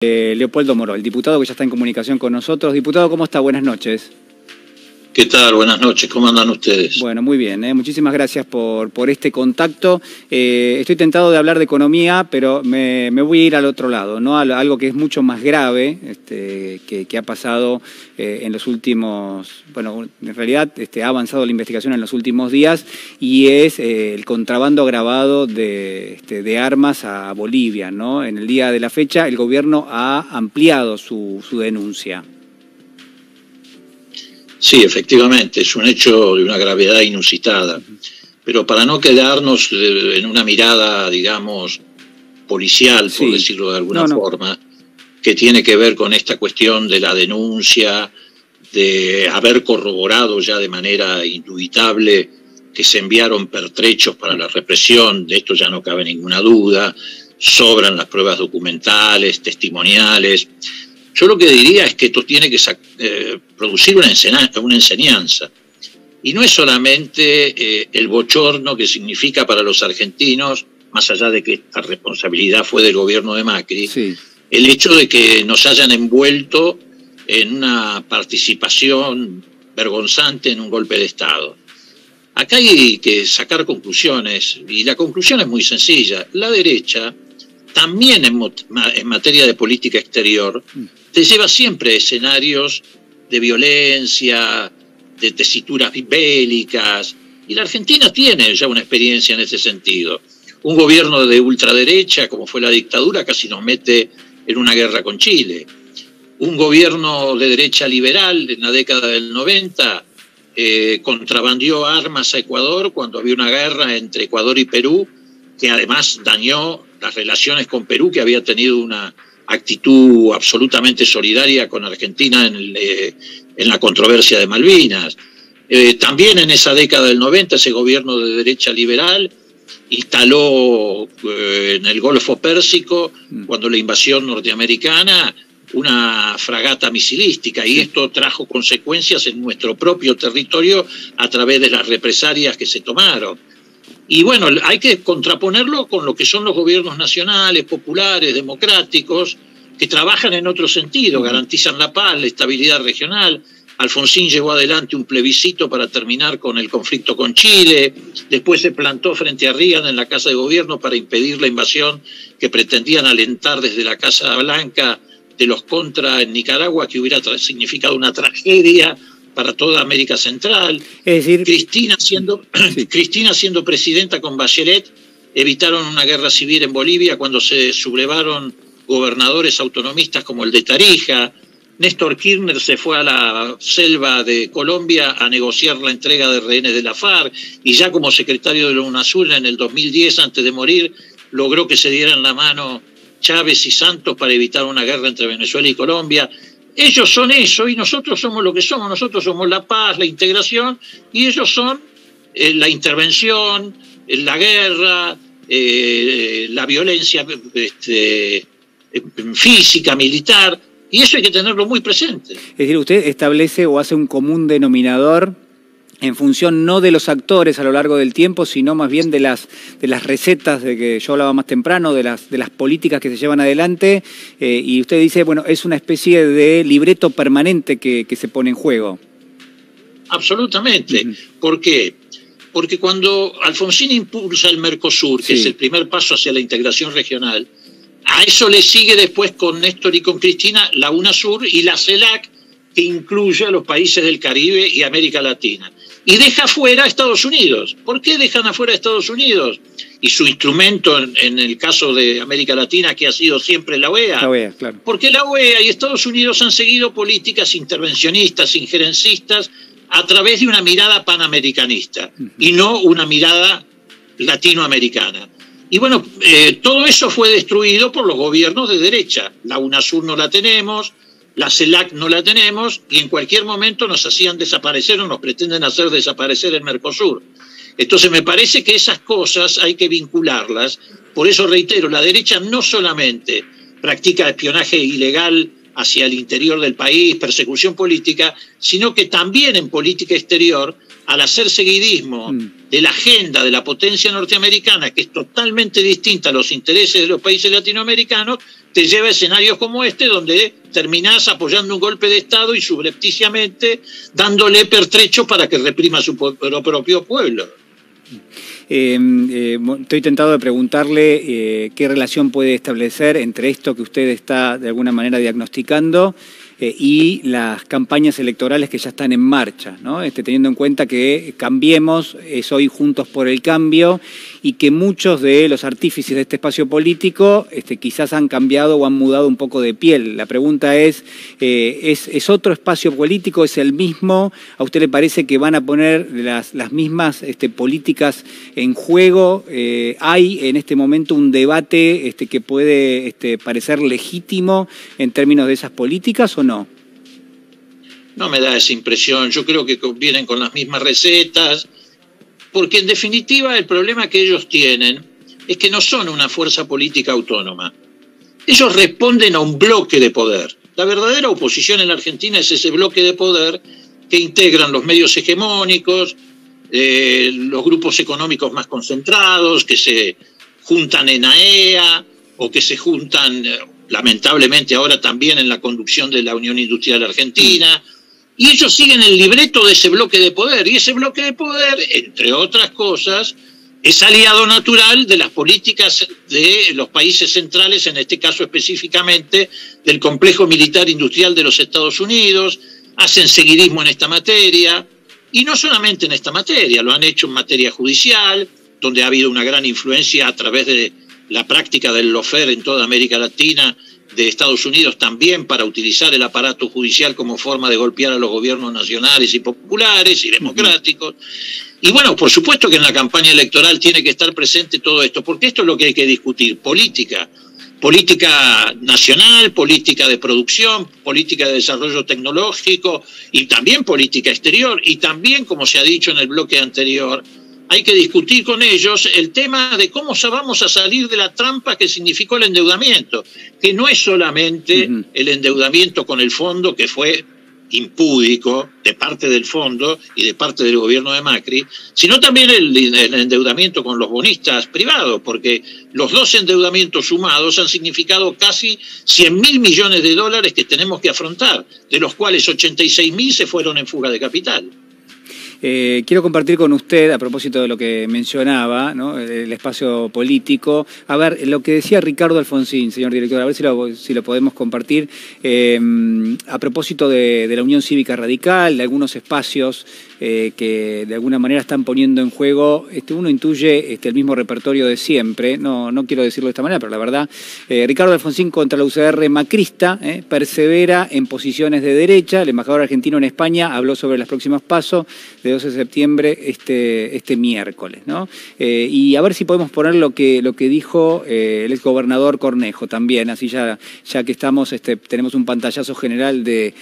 Leopoldo Moro, el diputado que ya está en comunicación con nosotros. Diputado, ¿cómo está? Buenas noches. ¿Qué tal? Buenas noches, ¿cómo andan ustedes? Bueno, muy bien, muchísimas gracias por este contacto. Estoy tentado de hablar de economía, pero me voy a ir al otro lado, ¿no? Algo que es mucho más grave, que ha pasado en los últimos, bueno, en realidad ha avanzado la investigación en los últimos días, y es el contrabando agravado de armas a Bolivia, ¿no? En el día de la fecha, el gobierno ha ampliado su denuncia. Sí, efectivamente, es un hecho de una gravedad inusitada, pero para no quedarnos en una mirada, digamos, policial, por decirlo de alguna forma, que tiene que ver con esta cuestión de la denuncia, de haber corroborado ya de manera indubitable que se enviaron pertrechos para la represión, de esto ya no cabe ninguna duda, sobran las pruebas documentales, testimoniales. Yo lo que diría es que esto tiene que producir una enseñanza. Y no es solamente el bochorno que significa para los argentinos, más allá de que esta responsabilidad fue del gobierno de Macri, el hecho de que nos hayan envuelto en una participación vergonzante en un golpe de Estado. Acá hay que sacar conclusiones, y la conclusión es muy sencilla. La derecha, también en materia de política exterior, te lleva siempre a escenarios de violencia, de tesituras bélicas, y la Argentina tiene ya una experiencia en ese sentido. Un gobierno de ultraderecha, como fue la dictadura, casi nos mete en una guerra con Chile. Un gobierno de derecha liberal en la década del 90 contrabandeó armas a Ecuador cuando había una guerra entre Ecuador y Perú, que además dañó las relaciones con Perú, que había tenido una actitud absolutamente solidaria con Argentina en la controversia de Malvinas. También en esa década del 90 ese gobierno de derecha liberal instaló en el Golfo Pérsico, cuando la invasión norteamericana, una fragata misilística, y esto trajo consecuencias en nuestro propio territorio a través de las represalias que se tomaron. Y bueno, hay que contraponerlo con lo que son los gobiernos nacionales, populares, democráticos, que trabajan en otro sentido, garantizan la paz, la estabilidad regional. Alfonsín llevó adelante un plebiscito para terminar con el conflicto con Chile, después se plantó frente a Reagan en la Casa de Gobierno para impedir la invasión que pretendían alentar desde la Casa Blanca de los Contra en Nicaragua, que hubiera significado una tragedia para toda América Central. Es decir, Cristina siendo presidenta con Bachelet, evitaron una guerra civil en Bolivia cuando se sublevaron gobernadores autonomistas como el de Tarija. Néstor Kirchner se fue a la selva de Colombia a negociar la entrega de rehenes de la FARC, y ya como secretario de la UNASUR en el 2010, antes de morir, logró que se dieran la mano Chávez y Santos para evitar una guerra entre Venezuela y Colombia. Ellos son eso y nosotros somos lo que somos. Nosotros somos la paz, la integración, y ellos son la intervención, la guerra, la violencia física, militar, y eso hay que tenerlo muy presente. Es decir, usted establece o hace un común denominador en función no de los actores a lo largo del tiempo, sino más bien de las recetas de que yo hablaba más temprano, de las políticas que se llevan adelante, y usted dice, bueno, es una especie de libreto permanente que se pone en juego. Absolutamente. ¿Por qué? Porque cuando Alfonsín impulsa el Mercosur, que es el primer paso hacia la integración regional, a eso le sigue después con Néstor y con Cristina la UNASUR y la CELAC, que incluye a los países del Caribe y América Latina. Y deja fuera a Estados Unidos. ¿Por qué dejan afuera a Estados Unidos? Y su instrumento en el caso de América Latina, que ha sido siempre la OEA. La OEA, claro. Porque la OEA y Estados Unidos han seguido políticas intervencionistas, injerencistas, a través de una mirada panamericanista y no una mirada latinoamericana. Y bueno, todo eso fue destruido por los gobiernos de derecha. La UNASUR no la tenemos, la CELAC no la tenemos, y en cualquier momento nos hacían desaparecer o nos pretenden hacer desaparecer el Mercosur. Entonces me parece que esas cosas hay que vincularlas. Por eso reitero, la derecha no solamente practica espionaje ilegal hacia el interior del país, persecución política, sino que también en política exterior al hacer seguidismo de la agenda de la potencia norteamericana, que es totalmente distinta a los intereses de los países latinoamericanos, te lleva a escenarios como este, donde terminás apoyando un golpe de Estado y subrepticiamente dándole pertrecho para que reprima a su propio pueblo. Estoy tentado de preguntarle qué relación puede establecer entre esto que usted está de alguna manera diagnosticando y las campañas electorales que ya están en marcha, ¿no? Teniendo en cuenta que Cambiemos es hoy Juntos por el Cambio y que muchos de los artífices de este espacio político quizás han cambiado o han mudado un poco de piel. La pregunta ¿es otro espacio político? ¿Es el mismo? ¿A usted le parece que van a poner las mismas políticas en juego? ¿Hay en este momento un debate que puede parecer legítimo en términos de esas políticas o no? No me da esa impresión. Yo creo que vienen con las mismas recetas, porque en definitiva el problema que ellos tienen es que no son una fuerza política autónoma. Ellos responden a un bloque de poder. La verdadera oposición en la Argentina es ese bloque de poder que integran los medios hegemónicos, los grupos económicos más concentrados, que se juntan en AEA o que se juntan, lamentablemente ahora también en la conducción de la Unión Industrial Argentina. Y ellos siguen el libreto de ese bloque de poder. Y ese bloque de poder, entre otras cosas, es aliado natural de las políticas de los países centrales, en este caso específicamente del complejo militar industrial de los Estados Unidos. Hacen seguidismo en esta materia. Y no solamente en esta materia, lo han hecho en materia judicial, donde ha habido una gran influencia a través de la práctica del lawfare en toda América Latina, de Estados Unidos también, para utilizar el aparato judicial como forma de golpear a los gobiernos nacionales y populares y democráticos. Y bueno, por supuesto que en la campaña electoral tiene que estar presente todo esto, porque esto es lo que hay que discutir: política nacional, política de producción, política de desarrollo tecnológico y también política exterior. Y también, como se ha dicho en el bloque anterior, hay que discutir con ellos el tema de cómo vamos a salir de la trampa que significó el endeudamiento, que no es solamente el endeudamiento con el fondo, que fue impúdico de parte del fondo y de parte del gobierno de Macri, sino también el endeudamiento con los bonistas privados, porque los dos endeudamientos sumados han significado casi 100.000 millones de dólares que tenemos que afrontar, de los cuales 86.000 se fueron en fuga de capital. Quiero compartir con usted, a propósito de lo que mencionaba, ¿no?, el espacio político, a ver, lo que decía Ricardo Alfonsín, señor director, a ver si lo podemos compartir, a propósito de la Unión Cívica Radical, de algunos espacios que de alguna manera están poniendo en juego, uno intuye el mismo repertorio de siempre, no quiero decirlo de esta manera, pero la verdad, Ricardo Alfonsín contra la UCR macrista, persevera en posiciones de derecha. El embajador argentino en España habló sobre las próximas pasos de 12 de septiembre este miércoles, ¿no? Y a ver si podemos poner lo que dijo el exgobernador Cornejo también, así ya que estamos, tenemos un pantallazo general de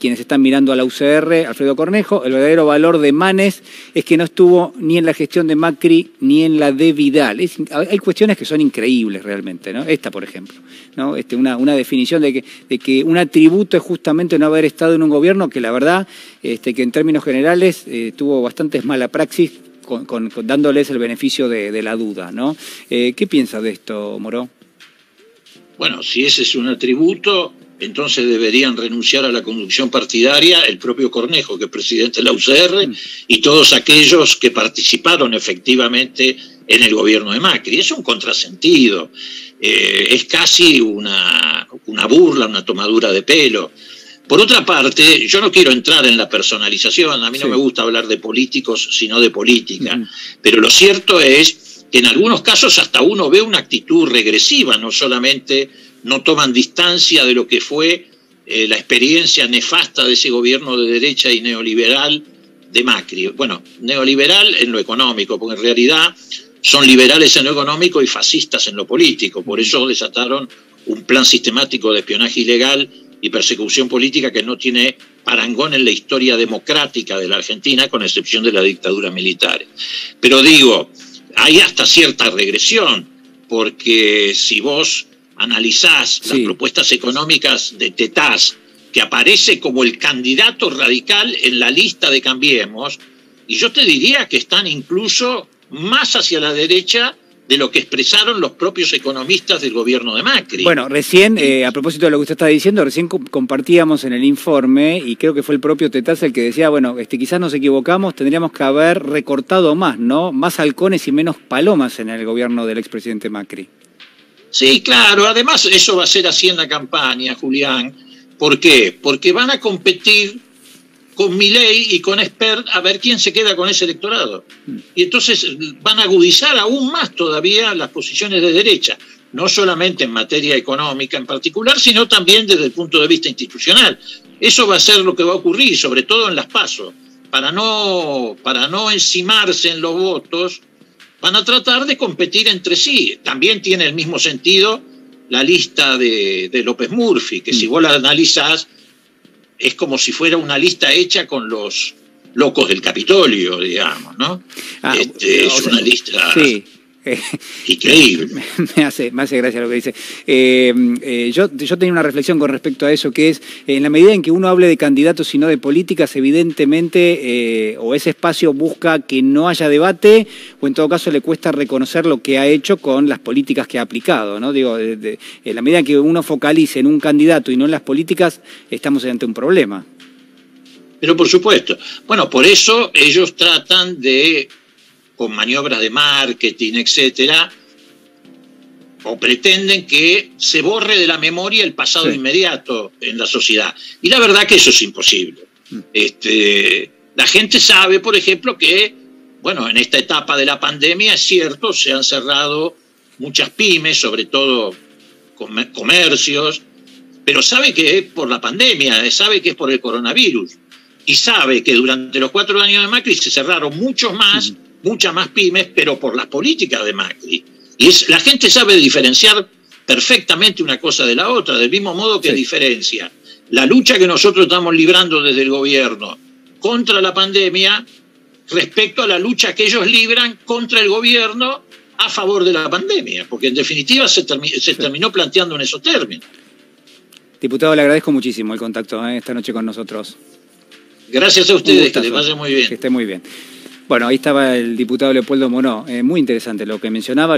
quienes están mirando a la UCR. Alfredo Cornejo: el verdadero valor de Manes es que no estuvo ni en la gestión de Macri ni en la de Vidal. Hay cuestiones que son increíbles realmente, ¿no? Esta, por ejemplo, ¿no? Una definición de que un atributo es justamente no haber estado en un gobierno que la verdad que en términos generales tuvo bastantes mala praxis, dándoles el beneficio de la duda, ¿no? ¿Qué piensa de esto, Moró? Bueno, si ese es un atributo, entonces deberían renunciar a la conducción partidaria el propio Cornejo, que es presidente de la UCR, y todos aquellos que participaron efectivamente en el gobierno de Macri. Es un contrasentido, es casi una burla, una tomadura de pelo. Por otra parte, yo no quiero entrar en la personalización, a mí no me gusta hablar de políticos, sino de política, pero lo cierto es que en algunos casos hasta uno ve una actitud regresiva, no solamente no toman distancia de lo que fue la experiencia nefasta de ese gobierno de derecha y neoliberal de Macri. Bueno, neoliberal en lo económico, porque en realidad son liberales en lo económico y fascistas en lo político. Por eso desataron un plan sistemático de espionaje ilegal y persecución política que no tiene parangón en la historia democrática de la Argentina, con excepción de la dictadura militar. Pero digo, hay hasta cierta regresión, porque si vos analizás las propuestas económicas de Tetaz, que aparece como el candidato radical en la lista de Cambiemos, y yo te diría que están incluso más hacia la derecha de lo que expresaron los propios economistas del gobierno de Macri. Bueno, recién, a propósito de lo que usted está diciendo, recién compartíamos en el informe, y creo que fue el propio Tetaz el que decía, bueno, quizás nos equivocamos, tendríamos que haber recortado más, ¿no? Más halcones y menos palomas en el gobierno del expresidente Macri. Sí, claro, además eso va a ser así en la campaña, Julián. ¿Por qué? Porque van a competir con Milei y con Espert a ver quién se queda con ese electorado. Y entonces van a agudizar aún más todavía las posiciones de derecha, no solamente en materia económica en particular, sino también desde el punto de vista institucional. Eso va a ser lo que va a ocurrir, sobre todo en las PASO. Para no encimarse en los votos, van a tratar de competir entre sí. También tiene el mismo sentido la lista de López Murphy, que si vos la analizás, es como si fuera una lista hecha con los locos del Capitolio, digamos, ¿no? Es una lista increíble. Me hace gracia lo que dice. Yo tenía una reflexión con respecto a eso, que es, en la medida en que uno hable de candidatos y no de políticas, evidentemente, o ese espacio busca que no haya debate, o en todo caso le cuesta reconocer lo que ha hecho con las políticas que ha aplicado, ¿no? Digo, en la medida en que uno focalice en un candidato y no en las políticas, estamos ante un problema. Pero por supuesto. Bueno, por eso ellos tratan de, con maniobras de marketing, etcétera, o pretenden que se borre de la memoria el pasado inmediato en la sociedad. Y la verdad que eso es imposible. La gente sabe, por ejemplo, que, bueno, en esta etapa de la pandemia, es cierto, se han cerrado muchas pymes, sobre todo comercios, pero sabe que es por la pandemia, sabe que es por el coronavirus. Y sabe que durante los 4 años de Macri se cerraron muchas más pymes, pero por las políticas de Macri. Y la gente sabe diferenciar perfectamente una cosa de la otra, del mismo modo que diferencia la lucha que nosotros estamos librando desde el gobierno contra la pandemia respecto a la lucha que ellos libran contra el gobierno a favor de la pandemia, porque en definitiva se terminó planteando en esos términos. Diputado, le agradezco muchísimo el contacto esta noche con nosotros. Gracias a ustedes, que les vaya muy bien. Que esté muy bien. Bueno, ahí estaba el diputado Leopoldo Monó. Muy interesante lo que mencionaba.